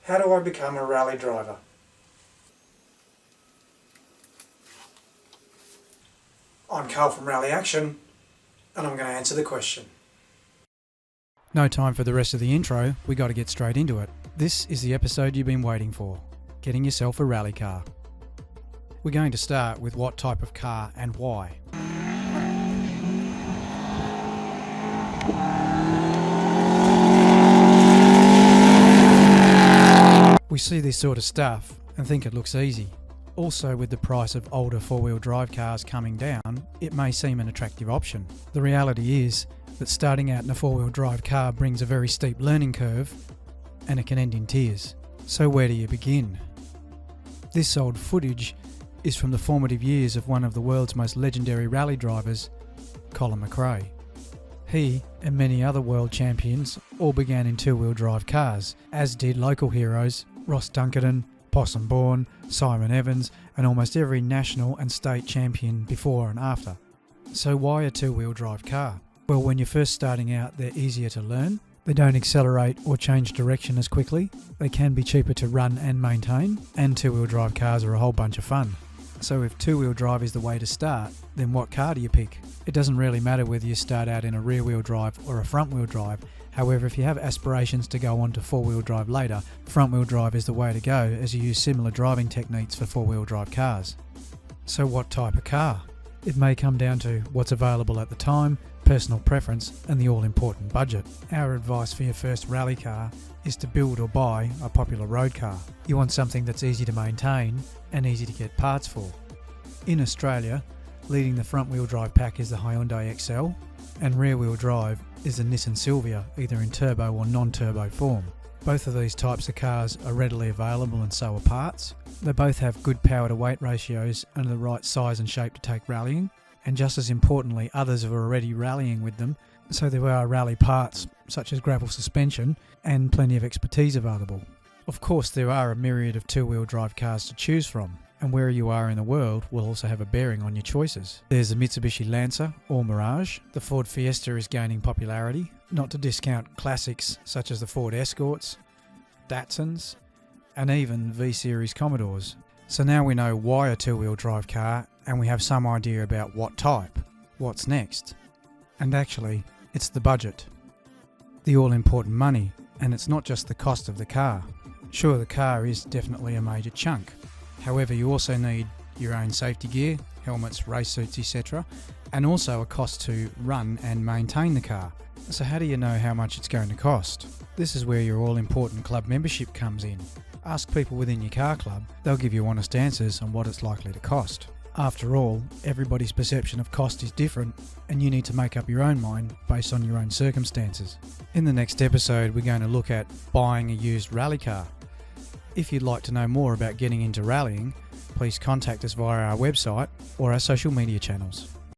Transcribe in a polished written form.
How do I become a rally driver? I'm Carl from Rally Action, and I'm going to answer the question. No time for the rest of the intro, we got to get straight into it. This is the episode you've been waiting for, getting yourself a rally car. We're going to start with what type of car and why. We see this sort of stuff and think it looks easy. Also, with the price of older four-wheel drive cars coming down, it may seem an attractive option. The reality is that starting out in a four-wheel drive car brings a very steep learning curve and it can end in tears. So where do you begin? This old footage is from the formative years of one of the world's most legendary rally drivers, Colin McRae. He and many other world champions all began in two-wheel drive cars, as did local heroes Ross Dunkerton, Possum Bourne, Simon Evans, and almost every national and state champion before and after. So why a two-wheel drive car? Well, when you're first starting out, they're easier to learn. They don't accelerate or change direction as quickly. They can be cheaper to run and maintain, and two-wheel drive cars are a whole bunch of fun. So if two-wheel drive is the way to start, then what car do you pick? It doesn't really matter whether you start out in a rear-wheel drive or a front-wheel drive. However, if you have aspirations to go on to four-wheel drive later, front-wheel drive is the way to go, as you use similar driving techniques for four-wheel drive cars. So what type of car? It may come down to what's available at the time, personal preference, and the all-important budget. Our advice for your first rally car is to build or buy a popular road car. You want something that's easy to maintain and easy to get parts for. In Australia, leading the front-wheel drive pack is the Hyundai Excel, and rear-wheel drive is the Nissan Silvia, either in turbo or non-turbo form. Both of these types of cars are readily available and so are parts. They both have good power to weight ratios and are the right size and shape to take rallying, and just as importantly, others are already rallying with them, so there are rally parts such as gravel suspension and plenty of expertise available. Of course, there are a myriad of two-wheel drive cars to choose from, and where you are in the world will also have a bearing on your choices. There's the Mitsubishi Lancer or Mirage. The Ford Fiesta is gaining popularity, not to discount classics such as the Ford Escorts, Datsuns, and even V-Series Commodores. So now we know why a two-wheel drive car, and we have some idea about what type. What's next? And actually, it's the budget. The all-important money, and it's not just the cost of the car. Sure, the car is definitely a major chunk. However, you also need your own safety gear, helmets, race suits, etc., and also a cost to run and maintain the car. So how do you know how much it's going to cost? This is where your all-important club membership comes in. Ask people within your car club, they'll give you honest answers on what it's likely to cost. After all, everybody's perception of cost is different, and you need to make up your own mind based on your own circumstances. In the next episode, we're going to look at buying a used rally car. If you'd like to know more about getting into rallying, please contact us via our website or our social media channels.